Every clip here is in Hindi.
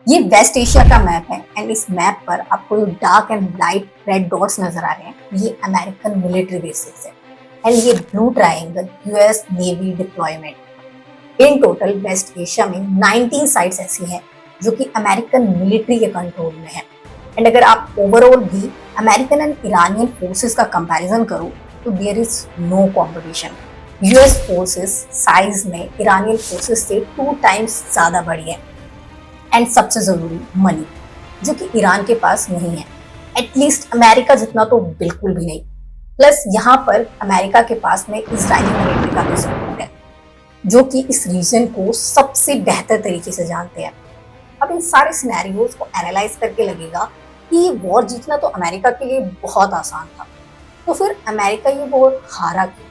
ये वेस्ट एशिया का मैप है एंड इस मैप पर आपको जो dark and light red dots नजर आ रहे हैं ये अमेरिकन मिलिट्री बेसिस है एंड ये blue triangle US navy deployment. In total West Asia में 19 साइट्स ऐसी हैं जो कि अमेरिकन मिलिट्री के कंट्रोल में है। एंड अगर आप ओवरऑल भी अमेरिकन एंड ईरानियन फोर्सेस का कंपैरिजन करो तो there is no competition. US forces size में ईरानियन फोर्सेस से 2 टाइम्स ज्यादा बड़ी है। एंड सबसे जरूरी मनी, जो कि ईरान के पास नहीं है, एटलीस्ट अमेरिका जितना तो बिल्कुल भी नहीं। प्लस यहाँ पर अमेरिका के पास में इजरायली मिलिट्री का भी सपोर्ट है जो कि इस रीजन को सबसे बेहतर तरीके से जानते हैं। अब इन सारे सिनेरियोज को एनालाइज करके लगेगा कि ये वॉर जीतना तो अमेरिका के लिए बहुत आसान था, तो फिर अमेरिका ये वॉर हारा क्यों?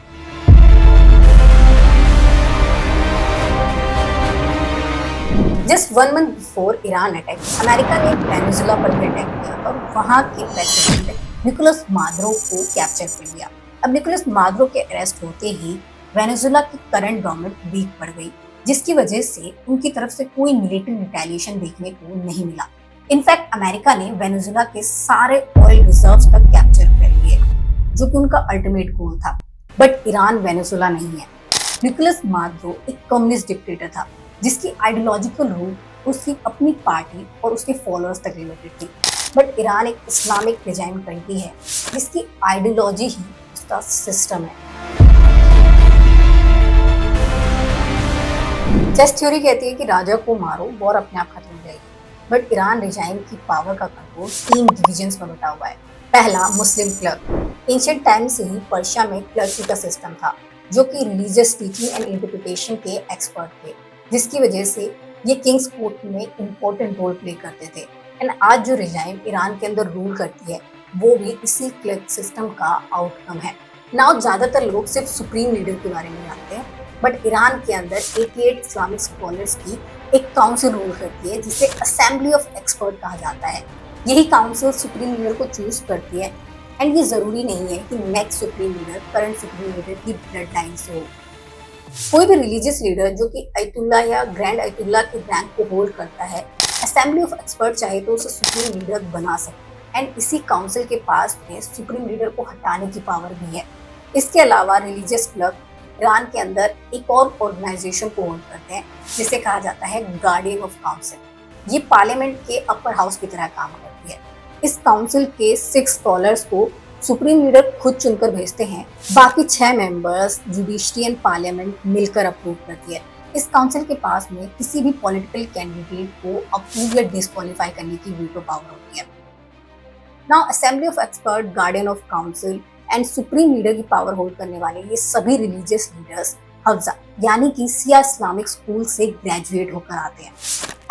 Just 1 month before Iran attack, America ने वेनेजुला पर भी अटैक किया और वहां के प्रेसिडेंट निकोलस मादुरो को कैप्चर कर लिया। अब निकोलस मादुरो के अरेस्ट होते ही वेनेजुला की करंट गवर्नमेंट वीक पड़ गई, जिसकी वजह से उनकी तरफ से कोई मिलिट्री रिटेलिएशन देखने को नहीं मिला। इनफैक्ट अमेरिका ने वेनेजुला के सारे ऑयल रिजर्व्स तक कैप्चर कर लिए, जो कि उनका अल्टीमेट गोल था। बट ईरान वेनेजुला नहीं है। निकोलस मादुरो एक कम्युनिस्ट डिक्टेटर था जिसकी आइडियोलॉजिकल रूट उसकी अपनी पार्टी और उसके फॉलोअर्स तक लिमिटेड थी। बट ईरान एक इस्लामिक रिजाइम कंट्री है जिसकी आइडियोलॉजी ही उसका सिस्टम है। चेस थ्योरी कहती है कि राजा को मारो वॉर अपने आप खत्म हो जाएगी, बट ईरान रिजाइम की पावर का कंट्रोल 3 डिविजन्स में बटा हुआ है। पहला, मुस्लिम क्लर्क। एंशिएंट टाइम से ही पर्शिया में क्लर्की का सिस्टम था जो कि रिलीजियस टीचिंग एंड इंटरप्रिटेशन के एक्सपर्ट थे, जिसकी वजह से ये किंग्स कोर्ट में इम्पोर्टेंट रोल प्ले करते थे। एंड आज जो रिजाइम ईरान के अंदर रूल करती है वो भी इसी क्लर्क सिस्टम का आउटकम है। नाउ ज्यादातर लोग सिर्फ सुप्रीम लीडर के बारे में जानते हैं, बट ईरान के अंदर 88 इस्लामिक स्कॉलर्स की एक काउंसिल रूल करती है जिसे असेंबली ऑफ एक्सपर्ट कहा जाता है। यही काउंसिल सुप्रीम लीडर को चूज करती है एंड ये जरूरी नहीं है कि next supreme leader current supreme leader की ब्लड लाइन से हो। कोई भी रिलीजियस लीडर जो कि अयतुल्ला या ग्रैंड अयतुल्ला के रैंक को होल्ड करता है, असेंबली ऑफ एक्सपर्ट चाहे तो उसे सुप्रीम लीडर बना सकते। एंड इसी काउंसिल के पास में सुप्रीम लीडर को हटाने की पावर भी है। इसके अलावा रिलीजियस क्लब ईरान के अंदर एक और ऑर्गेनाइजेशन को होल्ड करते हैं जिसे कहा जाता है गार्डियन ऑफ काउंसिल। ये पार्लियामेंट के अपर हाउस की तरह काम करती है। इस काउंसिल के 6 स्कॉलर्स को सुप्रीम लीडर खुद चुनकर भेजते हैं, बाकी 6 मेंबर्स जुडिशरी एंड पार्लियामेंट मिलकर अप्रूव करती है। इस काउंसिल के पास में किसी भी पॉलिटिकल कैंडिडेट को अप्रूव या डिस्क्वालीफाई करने की वीटो पावर होती है। Now assembly of expert, guardian of council and supreme leader की पावर होल्ड करने वाले ये सभी रिलीजियस लीडर्स हफ्जा यानी कि सिया इस्लामिक स्कूल से ग्रेजुएट होकर आते हैं।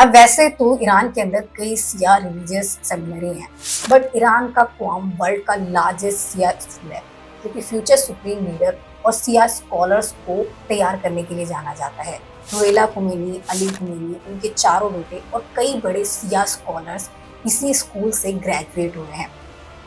अब वैसे तो ईरान के अंदर कई सिया रिलीजियस सेमिनरी हैं, बट ईरान का क्वाम वर्ल्ड का लार्जेस्ट सिया स्कूल है जो कि फ्यूचर सुप्रीम लीडर और सिया स्कॉलर्स को तैयार करने के लिए जाना जाता है। रुहेला खुमैनी, अली खुमैनी, उनके चारों बेटे और कई बड़े सिया स्कॉलर्स इसी स्कूल से ग्रेजुएट हुए हैं।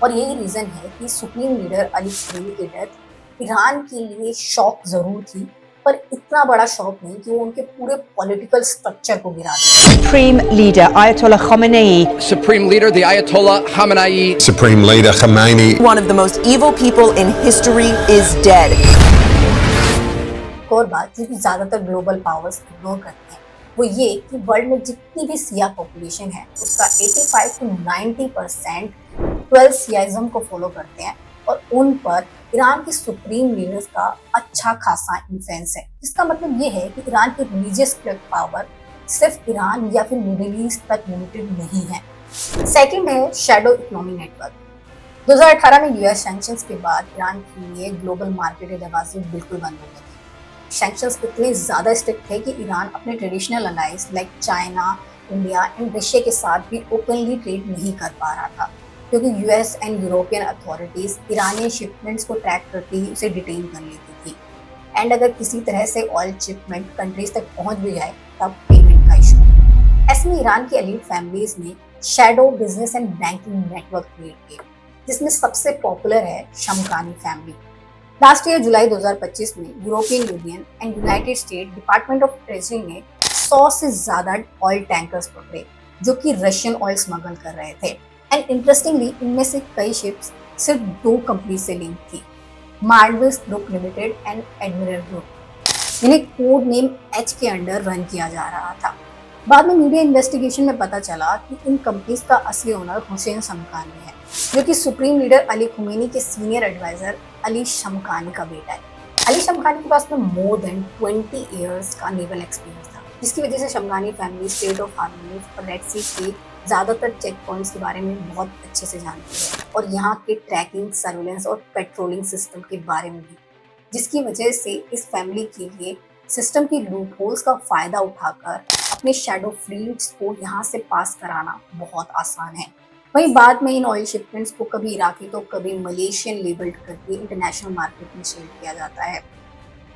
और यही रीजन है कि सुप्रीम लीडर अली खुमैनी की डेथ ईरान के लिए शॉक जरूर थी, पर इतना बड़ा शॉक नहीं कि वो उनके पूरे पॉलिटिकल स्ट्रक्चर को गिरा दे। Supreme Leader Ayatollah Khamenei. Supreme Leader the Ayatollah Khamenei. Supreme Leader Khamenei. One of the most evil people in history is dead. एक और बात जो कि ज्यादातर ग्लोबल पावर्स इग्नोर करते हैं वो ये कि वर्ल्ड में जितनी भी सिया पॉपुलेशन है उसका 85 to 90% 12 सियाइज्म को फॉलो करते हैं और उन पर ईरान के सुप्रीम लीडर्स का अच्छा खासा इन्फ्लुएंस है। इसका मतलब ये है कि ईरान की रिलीजियस क्लर्क पावर सिर्फ ईरान या फिर मिडिल ईस्ट तक लिमिटेड नहीं है। सेकंड है शैडो इकोनॉमी नेटवर्क। 2018 में यूएस सैंक्शंस के बाद ईरान के लिए ग्लोबल मार्केट के दरवाजे बिल्कुल बंद हो गए थे। सैंक्शंस इतने ज्यादा स्ट्रिक्ट थे कि ईरान अपने traditional allies like China, India and Russia के साथ भी ओपनली ट्रेड नहीं कर पा रहा था, क्योंकि US and European authorities Irani shipments को ट्रैक करते ही उसे डिटेन कर लेती थी। एंड अगर किसी तरह से ऑयल शिपमेंट कंट्रीज तक पहुंच भी जाए तब पेमेंट का इशू। ऐसे में ईरान की एलीट फैमिलीज ने shadow business and banking network create किए, जिसमें सबसे पॉपुलर है शमकानी फैमिली। लास्ट ईयर जुलाई 2025 में European union and United state department of treasury ने 100 से ज्यादा ऑयल टैंकर्स पकड़े जो कि रशियन ऑयल स्मगल कर रहे थे। एंड इंटरेस्टिंगली इनमें से कई शिप्स सिर्फ दो कंपनी से लिंक थी, मार्डविस group limited and admiral group, जिन्हें code name H K under run किया जा रहा था। बाद में मीडिया इन्वेस्टिगेशन में पता चला कि इन कंपनीज का असली ओनर हुसैन शमखानी है, जो कि सुप्रीम लीडर अली खुमैनी के सीनियर एडवाइजर अली शमखानी का बेटा है। अली शमखानी के पास में मोर देन 20 इयर्स का नेवल एक्सपीरियंस था, जिसकी वजह से Shamkhani family state of harmony और रेड सी के ज़्यादातर चेक पॉइंट्स के बारे में बहुत अच्छे से जानती है, और यहाँ के ट्रैकिंग, सर्विलेंस और पेट्रोलिंग सिस्टम के बारे में भी, जिसकी वजह से इस फैमिली के लिए सिस्टम की लूप होल्स का फायदा उठाकर अपने शैडो फ्लीट्स को यहाँ से पास कराना बहुत आसान है। वहीं बाद में इन ऑयल शिपमेंट्स को कभी इराकी तो कभी मलेशियन लेबल्ड करके इंटरनेशनल मार्केट में सेल किया जाता है।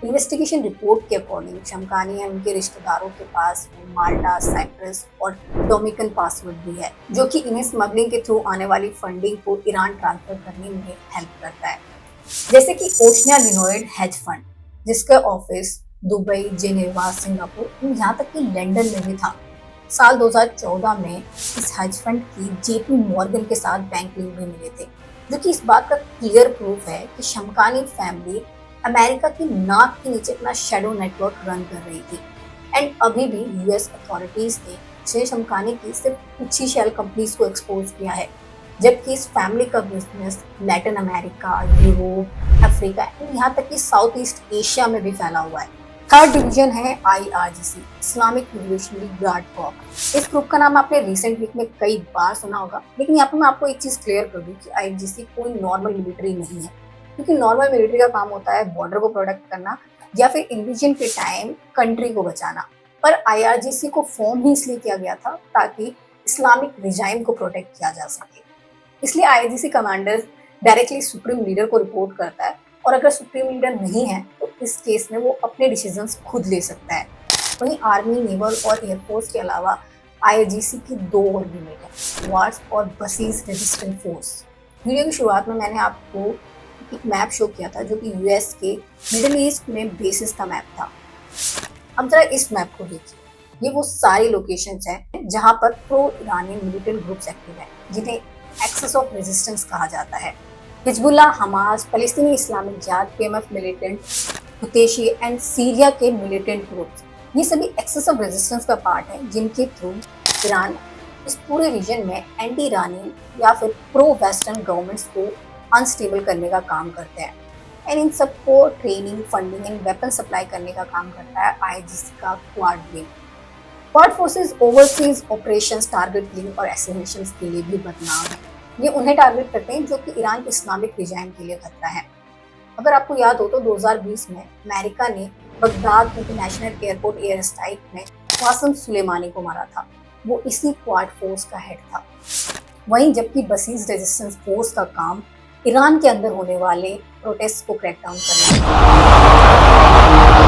इन्वेस्टिगेशन रिपोर्ट के अकॉर्डिंग शमखानी और उनके रिश्तेदारों के पास माल्टा, साइप्रस और डोमिनिकन पासवर्ड भी है, जो कि इन्हें स्मगलिंग के थ्रू आने वाली फंडिंग को ईरान ट्रांसफर करने में हेल्प करता है। जैसे कि ओशनिया लिनोइड हेज फंड, जिसका ऑफिस दुबई, जेनेवा, सिंगापुर, यहाँ तक कि लंदन में भी था। साल 2014 में इस हेज फंड की जेपी मॉर्गन के साथ बैंक लिंक भी मिले थे, जो कि इस बात का क्लियर प्रूफ है कि शमखानी फैमिली अमेरिका की नाक के नीचे अपना शैडो नेटवर्क रन कर रही थी। एंड अभी भी यूएस अथॉरिटीज ने शेख शमखानी की सिर्फ कुछ ही शेल कंपनीज को एक्सपोज किया है, जबकि इस फैमिली का business Latin America, Europe, Africa and यहाँ तक कि साउथ ईस्ट एशिया में भी फैला हुआ है। थर्ड डिवीजन है IRGC, Islamic revolutionary guard corps. इस ग्रुप का नाम आपने रिसेंट वीक में कई बार सुना होगा, लेकिन यहाँ पर मैं आपको एक चीज क्लियर कर दूं कि IRGC कोई नॉर्मल मिलिट्री नहीं है, क्योंकि नॉर्मल मिलिट्री का काम होता है बॉर्डर को प्रोटेक्ट करना या फिर इन्वेजन के टाइम कंट्री को बचाना। पर IRGC को फॉर्म ही इसलिए किया गया था ताकि इस्लामिक रिजाइम को प्रोटेक्ट किया जा सके। इसलिए IRGC commander directly supreme leader को रिपोर्ट करता है, और अगर सुप्रीम लीडर नहीं है तो इस केस में वो अपने डिसीजंस खुद ले सकता है। वहीं आर्मी, नेवल और एयरफोर्स के अलावा IRGC की दो और यूनिट है, वार्स और बसीज रेजिस्टेंट फोर्स। वीडियो की शुरुआत में मैंने आपको एक मैप शो किया था, जो कि यूएस के मिडिल ईस्ट में बेसिस का मैप था। अब जरा इस मैप को देखिए, ये वो सारी लोकेशंस हैं जहां पर pro Iranian militant groups active हैं, जिन्हें एक्सेस ऑफ रेजिस्टेंस कहा जाता है। हिजबुल्लाह, हमास, फलस्तीनी इस्लामिक जिहाद, PMF मिलिटेंट, हुतेशी एंड सीरिया के मिलिटेंट ग्रुप्स, ये सभी एक्सेस ऑफ रेजिस्टेंस का पार्ट है, जिनके थ्रू ईरान इस पूरे रीजन में एंटी ईरानियन या फिर प्रो वेस्टर्न गवर्नमेंट्स को अनस्टेबल करने का काम करते हैं। एंड इन सबको training, funding and weapon supply करने का काम करता है IRGC का quad wing. Quad forces overseas operations, target killing और असैसिनेशंस के लिए भी बदनाम है। ये उन्हें टारगेट करते हैं जो कि ईरान के इस्लामिक रिजाइम के लिए खतरा है। अगर आपको याद हो तो 2020 में अमेरिका ने Baghdad international airport air strike में कासिम सुलेमानी को मारा था, वो इसी क्वाड फोर्स का हेड था। वहीं जबकि बसीज रेजिस्टेंस फोर्स का काम ईरान के अंदर होने वाले प्रोटेस्ट को क्रैक डाउन करना है,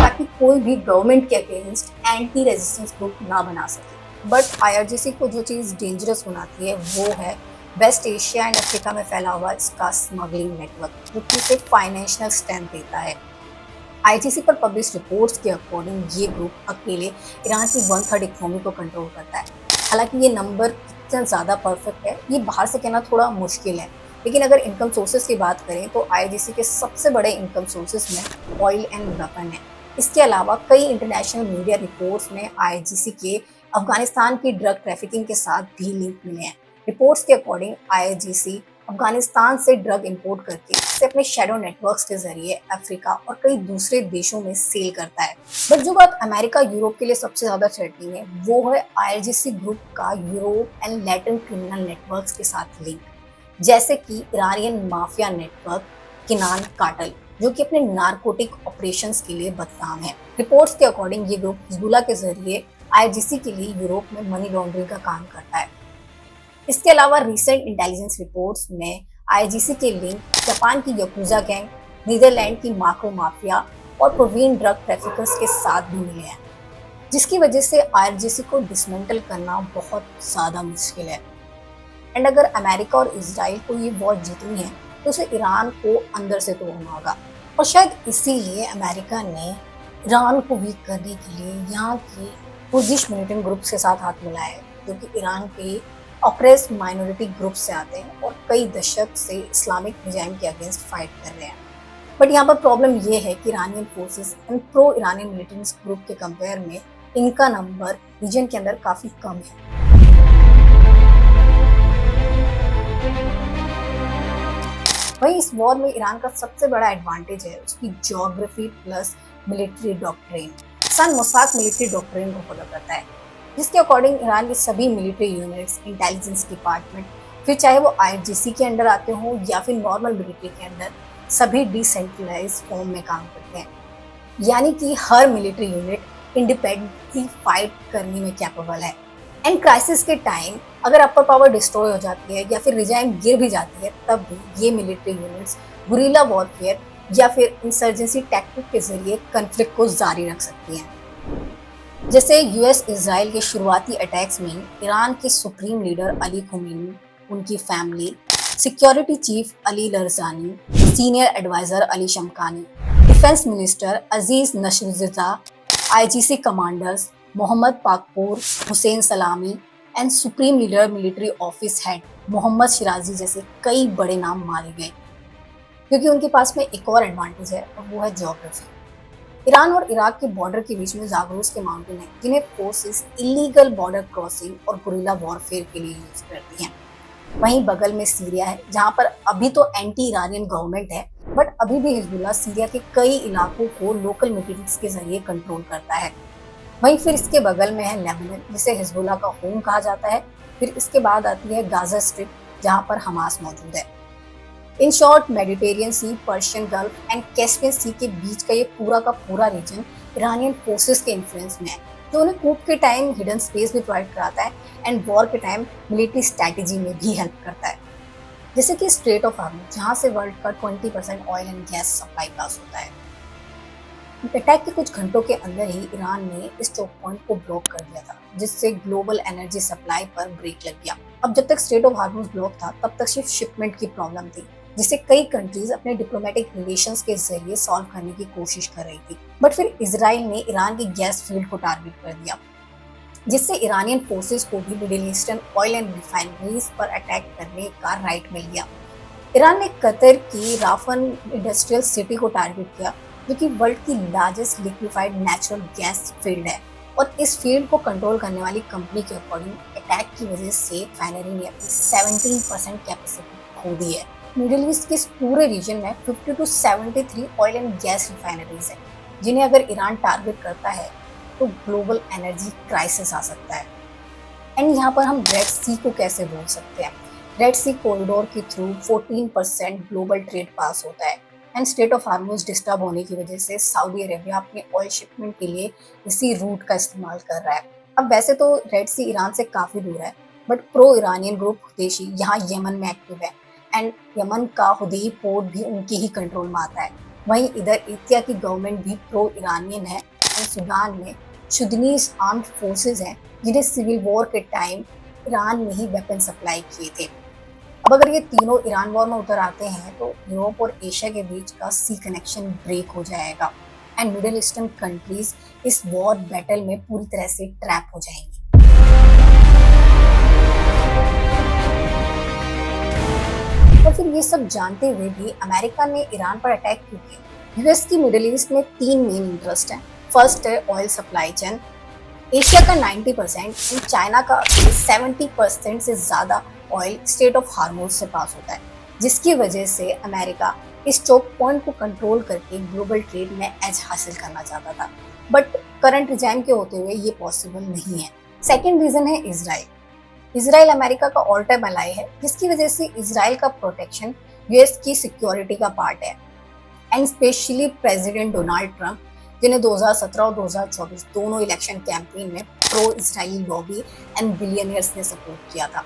ताकि कोई भी गवर्नमेंट के अगेंस्ट एंटी रेजिस्टेंस ग्रुप ना बना सके। बट IRGC को जो चीज़ डेंजरस बनाती है वो है वेस्ट एशिया एंड अफ्रीका में फैला हुआ इसका स्मगलिंग नेटवर्क, जो कि इसे फाइनेंशियल स्ट्रेंथ देता है। IRGC पर पब्लिश रिपोर्ट्स के अकॉर्डिंग ये ग्रुप अकेले ईरान की 1/3 इकोनॉमी को कंट्रोल करता है। हालांकि ये नंबर कितना ज़्यादा परफेक्ट है ये बाहर से कहना थोड़ा मुश्किल है, लेकिन अगर इनकम सोर्सेज की बात करें तो IRGC के सबसे बड़े इनकम सोर्सेज में ऑयल एंड वेपन है। इसके अलावा कई इंटरनेशनल मीडिया रिपोर्ट्स में IRGC के अफगानिस्तान की ड्रग ट्रैफिकिंग के साथ भी लिंक मिले हैं। रिपोर्ट्स के अकॉर्डिंग IRGC अफगानिस्तान से ड्रग इंपोर्ट करके इसे अपने शैडो नेटवर्क्स के जरिए अफ्रीका और कई दूसरे देशों में सेल करता है। बट जो बात अमेरिका, यूरोप के लिए सबसे ज्यादा थ्रेटनिंग है वो है IRGC ग्रुप का Europe and Latin criminal networks के साथ लिंक, जैसे कि ईरानियन माफिया नेटवर्क किनान कार्टेल, जो कि अपने नारकोटिक ऑपरेशंस के लिए बदनाम है। रिपोर्ट्स के अकॉर्डिंग ये ग्रुप हिजबुल्लाह के जरिए IRGC के लिए यूरोप में मनी लॉन्ड्रिंग का काम करता है। इसके अलावा रिसेंट इंटेलिजेंस रिपोर्ट्स में IRGC के लिंक जापान की याकुजा गैंग, नीदरलैंड की माक्रो माफिया और प्रवीण ड्रग ट्रैफिकर्स के साथ भी मिले हैं, जिसकी वजह से IRGC को डिसमेंटल करना बहुत ज़्यादा मुश्किल है। एंड अगर अमेरिका और इजराइल को ये वॉर जीतनी है तो उसे ईरान को अंदर से तोड़ना होगा, और शायद इसीलिए अमेरिका ने ईरान को वीक करने के लिए यहाँ की कुर्दिश मिलिटेंट ग्रुप्स के साथ हाथ मिलाया है, जो कि ईरान के ऑप्रेस माइनॉरिटी ग्रुप से आते हैं और कई दशक से इस्लामिक रिजाइम के अगेंस्ट फाइट कर रहे हैं। बट यहाँ पर प्रॉब्लम ये है कि Iranian forces and pro Iranian militants group के कंपेयर में इनका नंबर रीजन के अंदर काफी कम है। वहीं इस वॉर में ईरान का सबसे बड़ा एडवांटेज है उसकी ज्योग्राफी प्लस मिलिट्री डॉक्ट्रिन। सन मोसाद मिलिट्री डॉक्ट्रिन को फॉलो करता है, जिसके अकॉर्डिंग ईरान के सभी मिलिट्री यूनिट्स, इंटेलिजेंस डिपार्टमेंट, फिर चाहे वो IRGC के अंडर आते हों या फिर नॉर्मल मिलिट्री के अंडर, सभी डिसेंट्रलाइज फॉर्म में काम करते हैं। यानी कि हर मिलिट्री यूनिट इंडिपेंडेंटली फाइट करने में कैपेबल है। एंड क्राइसिस के टाइम अगर अपर पावर डिस्ट्रॉय हो जाती है या फिर रिजाइम गिर भी जाती है, तब भी ये मिलिट्री यूनिट्स गुरिल्ला वॉरफेयर या फिर इंसर्जेंसी टैक्टिक के जरिए कॉन्फ्लिक्ट को जारी रख सकती हैं। जैसे US इजराइल के शुरुआती अटैक्स में ईरान के सुप्रीम लीडर अली खुमैनी, उनकी family, security chief Ali Larijani, senior advisor Ali Shamkhani, defence minister Aziz Nasirzadeh, IGC commanders Mohammad Pakpour, Hossein Salami and supreme leader military office head Mohammad Shirazi जैसे कई बड़े नाम मारे गए, क्योंकि उनके पास में एक और एडवांटेज है और वो है ज्योग्राफी। ईरान और इराक के बॉर्डर के बीच में जागरूस के माउंटेन है, जिन्हें फोर्सेस इलीगल बॉर्डर क्रॉसिंग और गुरिल्ला वॉरफेयर के लिए यूज करती हैं। वहीं बगल में सीरिया है, जहां पर अभी तो एंटी ईरानियन गवर्नमेंट है, बट अभी भी हिजबुल्लाह सीरिया के कई इलाकों को लोकल मिलिटेंट्स के जरिए कंट्रोल करता है। वहीं फिर इसके बगल में है लेबनान, जिसे हिजबुल्लाह का होम कहा जाता है। फिर इसके बाद आती है गाजा स्ट्रिप, जहां पर हमास मौजूद है। In short Mediterranean Sea, Persian Gulf and Caspian Sea के बीच का ये पूरा का पूरा रीजन ईरानियन फोर्सेस के इन्फ्लुएंस में है, जो उन्हें कूप के टाइम हिडन स्पेस भी प्रोवाइड कराता है एंड वॉर के टाइम मिलिट्री स्ट्रैटेजी में भी हेल्प करता है। जैसे कि स्ट्रेट ऑफ हॉर्मुज़, जहां से वर्ल्ड का 20% ऑयल एंड गैस सप्लाई पास होता है। अटैक के कुछ घंटों के अंदर ही ईरान ने इस चोक पॉइंट को ब्लॉक कर दिया था, जिससे ग्लोबल एनर्जी सप्लाई पर ब्रेक लग गया। अब जब तक स्ट्रेट ऑफ हॉर्मुज़ ब्लॉक था, तब तक सिर्फ शिपमेंट की प्रॉब्लम थी, जिसे कई कंट्रीज अपने डिप्लोमेटिक रिलेशंस के जरिए सॉल्व करने की कोशिश कर रही थी। बट फिर इजराइल ने ईरान के गैस फील्ड को टारगेट कर दिया, जिससे ईरानियन फोर्सेस को भी middle eastern oil and refineries पर अटैक करने का राइट मिल गया। ईरान ने कतर की राफन इंडस्ट्रियल सिटी को टारगेट किया, जो कि वर्ल्ड की largest liquefied natural gas field है, और इस फील्ड को कंट्रोल करने वाली कंपनी के अकॉर्डिंग अटैक की वजह से रिफाइनरी ने अपनी 17% कैपेसिटी खो दी है। मिडिल ईस्ट के इस पूरे रीजन में 50 to 73 oil and gas refineries है, जिन्हें अगर ईरान टारगेट करता है तो ग्लोबल एनर्जी क्राइसिस आ सकता है। एंड यहाँ पर हम रेड सी को कैसे बोल सकते हैं? रेड सी कॉरिडोर के थ्रू 14% ग्लोबल ट्रेड पास होता है, and straight of Hormuz disturb होने की वजह से सऊदी अरेबिया अपने ऑयल शिपमेंट के लिए इसी रूट का इस्तेमाल कर रहा है। अब वैसे तो रेड सी ईरान से काफ़ी दूर है, बट प्रो ईरानियन ग्रुप हुदैशी यहाँ यमन में एक्टिव है, एंड यमन का हुदैई पोर्ट भी उनकी ही कंट्रोल में आता है। वहीं इधर एथिया की गवर्नमेंट भी प्रो ईरानियन है, एंड सूडान में सुदनीज आर्म्ड फोर्सेज हैं, जिन्हें सिविल वॉर के टाइम ईरान ने ही वेपन सप्लाई किए थे। अब अगर ये तीनों ईरान वॉर में उतर आते हैं, तो यूरोप और एशिया के बीच का सी कनेक्शन ब्रेक हो जाएगा, एंड मिडिल ईस्टर्न कंट्रीज इस वॉर बैटल में पूरी तरह से ट्रैप हो जाएंगी। और फिर ये सब जानते हुए भी अमेरिका ने ईरान पर अटैक क्यों किया? यूएस की मिडिल ईस्ट में 3 मेन इंटरेस्ट हैं। फर्स्ट है ऑयल सप्लाई चेन। एशिया का 90% एंड चाइना का 70% से ज़्यादा ऑयल स्ट्रेट ऑफ हॉर्मुज़ से पास होता है, जिसकी वजह से अमेरिका इस चोक पॉइंट को कंट्रोल करके ग्लोबल ट्रेड में एज हासिल करना चाहता था, बट करंट रिजाइम के होते हुए ये पॉसिबल नहीं है। सेकेंड रीज़न है इजराइल। इजराइल अमेरिका का ऑल टाइम अलाई है, जिसकी वजह से इजराइल का प्रोटेक्शन यूएस की सिक्योरिटी का पार्ट है, and specially president Donald Trump, जिन्हें 2017 और 2024 दोनों इलेक्शन कैंपेन में pro Israeli lobby and billionaires ने सपोर्ट किया था।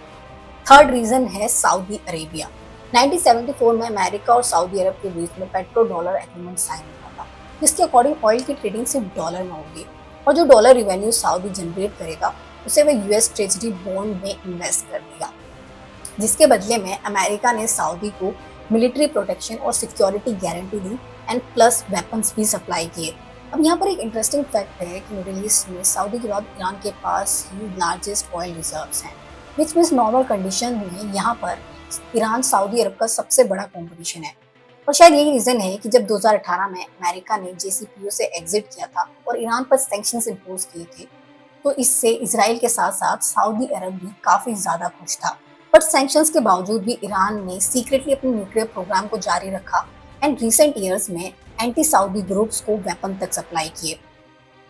थर्ड रीजन है सऊदी अरेबिया। 1974 में अमेरिका और सऊदी अरब के बीच में पेट्रो डॉलर एग्रीमेंट साइन हुआ था, जिसके अकॉर्डिंग ऑयल की ट्रेडिंग सिर्फ डॉलर में होगी, और जो डॉलर रिवेन्यू सऊदी जनरेट करेगा उसे वह यूएस ट्रेजरी बॉन्ड में इन्वेस्ट कर दिया, जिसके बदले में अमेरिका ने सऊदी को मिलिट्री प्रोटेक्शन और security guarantee the, and plus weapons भी सप्लाई किए। अब यहाँ पर एक इंटरेस्टिंग फैक्ट है कि मिडिल ईस्ट में सऊदी के बाद ईरान के पास ही लार्जेस्ट ऑयल रिजर्व्स हैं, विच मीन्स नॉर्मल कंडीशन में यहाँ पर ईरान सऊदी अरब का सबसे बड़ा कंपटीशन है। और शायद यही रीजन है कि जब 2018 में अमेरिका ने JCPOA से एग्जिट किया था और ईरान पर सैंक्शंस इंपोज किए थे, तो इससे इजराइल के साथ साथ सऊदी अरब भी काफी ज्यादा खुश था। बट सैंक्शंस के बावजूद भी ईरान ने सीक्रेटली अपने न्यूक्लियर प्रोग्राम को जारी रखा एंड रिसेंट ईयर्स में एंटी सऊदी ग्रुप्स को वेपन तक सप्लाई किए।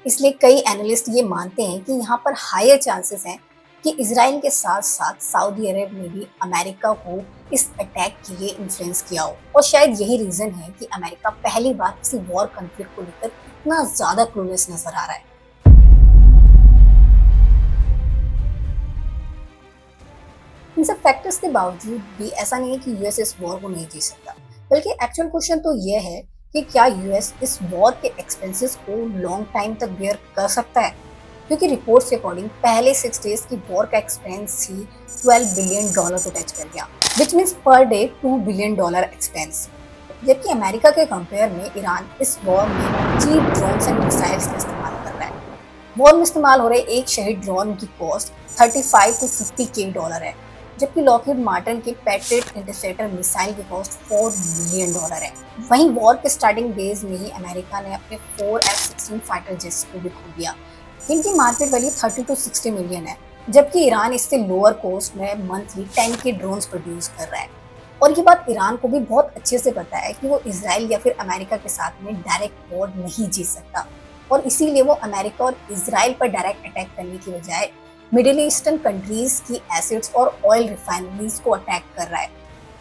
इसलिए कई एनालिस्ट ये मानते हैं कि यहाँ पर हायर चांसेस हैं कि इजराइल के साथ साथ सऊदी अरब ने भी अमेरिका को इस अटैक के लिए इन्फ्लुएंस किया हो। और शायद यही रीजन है कि अमेरिका पहली बार किसी वॉर कॉन्फ्लिक्ट को लेकर इतना ज्यादा क्लूलेस नजर आ रहा है। इन सब फैक्टर्स के बावजूद भी ऐसा नहीं है कि यूएस इस वॉर को नहीं जीत सकता, बल्कि एक्चुअल क्वेश्चन तो ये है कि क्या यूएस इस वॉर के एक्सपेंसेस को लॉन्ग टाइम तक बेयर कर सकता है, क्योंकि रिपोर्ट्स के अकॉर्डिंग पहले 6 डेज की वॉर का एक्सपेंस ही $12 बिलियन को टच कर गया, which means per day $2 billion expense. जबकि अमेरिका के कंपेयर में ईरान इस वॉर में चीप ड्रोन्स एंड मिसाइल्स का इस्तेमाल कर रहा है। वॉर में इस्तेमाल हो रहे एक शहीद ड्रोन की कॉस्ट $35 to $50K है, जबकि लॉकहीड मार्टिन के पैट्रियट इंटरसेप्टर मिसाइल की कॉस्ट $4 मिलियन है। वहीं वॉर के स्टार्टिंग डेज में ही अमेरिका ने अपने 4 F-16 फाइटर जेट्स को भी खो दिया, जिनकी मार्केट वैल्यू 30 to 60 मिलियन है, जबकि ईरान इससे लोअर कॉस्ट में मंथली 10K ड्रोन्स प्रोड्यूस कर रहा है। और ये बात ईरान को भी बहुत अच्छे से पता है कि वो इजराइल या फिर अमेरिका के साथ में डायरेक्ट वॉर नहीं जीत सकता, और इसीलिए वो अमेरिका और इजराइल पर डायरेक्ट अटैक करने की बजाय मिडिल ईस्टर्न कंट्रीज की एसिड्स और ऑयल रिफाइनरीज को अटैक कर रहा है,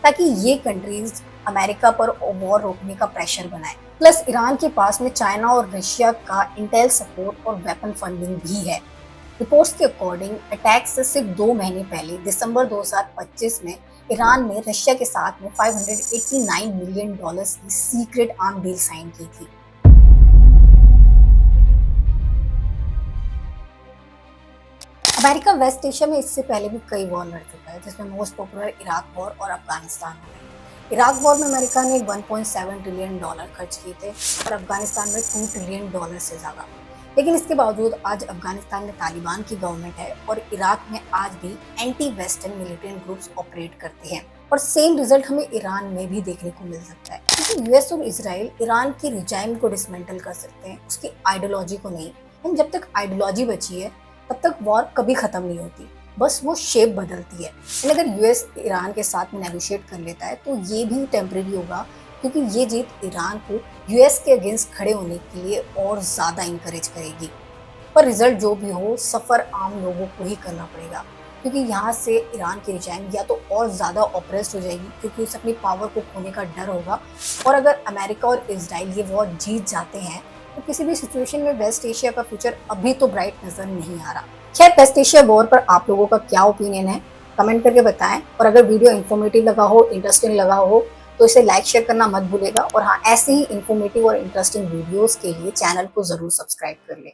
ताकि ये कंट्रीज अमेरिका पर वॉर रोकने का प्रेशर बनाए। प्लस ईरान के पास में चाइना और रशिया का इंटेल सपोर्ट और वेपन फंडिंग भी है। रिपोर्ट्स के अकॉर्डिंग अटैक से सिर्फ 2 महीने पहले दिसंबर 2025 में ईरान ने रशिया के साथ में $589 मिलियन की सीक्रेट आर्म डील साइन की थी। अमेरिका वेस्ट एशिया में इससे पहले भी कई वॉर लड़ चुका है, जिसमें मोस्ट पॉपुलर इराक वॉर और अफगानिस्तान वॉर। इराक वॉर में अमेरिका ने $1.7 ट्रिलियन खर्च किए थे और अफगानिस्तान में $2 ट्रिलियन से ज़्यादा। लेकिन इसके बावजूद आज अफगानिस्तान में तालिबान की गवर्नमेंट है और इराक में आज भी anti western militant groups operate करते हैं, और सेम रिजल्ट हमें ईरान में भी देखने को मिल सकता है, क्योंकि यूएस और इजराइल ईरान की रिजाइम को डिसमेंटल कर सकते हैं, उसकी आइडियोलॉजी को नहीं। एंड जब तक आइडियोलॉजी बची है तब तक वॉर कभी खत्म नहीं होती, बस वो शेप बदलती है। एंड अगर यूएस ईरान के साथ में नेगोशिएट कर लेता है तो ये भी टेम्परेरी होगा, क्योंकि ये जीत ईरान को यूएस के अगेंस्ट खड़े होने के लिए और ज़्यादा इंकरेज करेगी। पर रिजल्ट जो भी हो, सफ़र आम लोगों को ही करना पड़ेगा, क्योंकि यहाँ से ईरान की रिजाइम या तो और ज़्यादा ऑप्रेस्ड हो जाएगी, क्योंकि उसे अपनी पावर को खोने का डर होगा। और अगर अमेरिका और इजराइल ये वॉर जीत जाते हैं तो किसी भी सिचुएशन में वेस्ट एशिया का फ्यूचर अभी तो ब्राइट नजर नहीं आ रहा। खैर, वेस्ट एशिया वॉर पर आप लोगों का क्या ओपिनियन है, कमेंट करके बताएं। और अगर वीडियो इन्फॉर्मेटिव लगा हो, इंटरेस्टिंग लगा हो, तो इसे लाइक शेयर करना मत भूलिएगा। और हाँ, ऐसे ही इन्फॉर्मेटिव और इंटरेस्टिंग वीडियोस के लिए चैनल को जरूर सब्सक्राइब कर लें।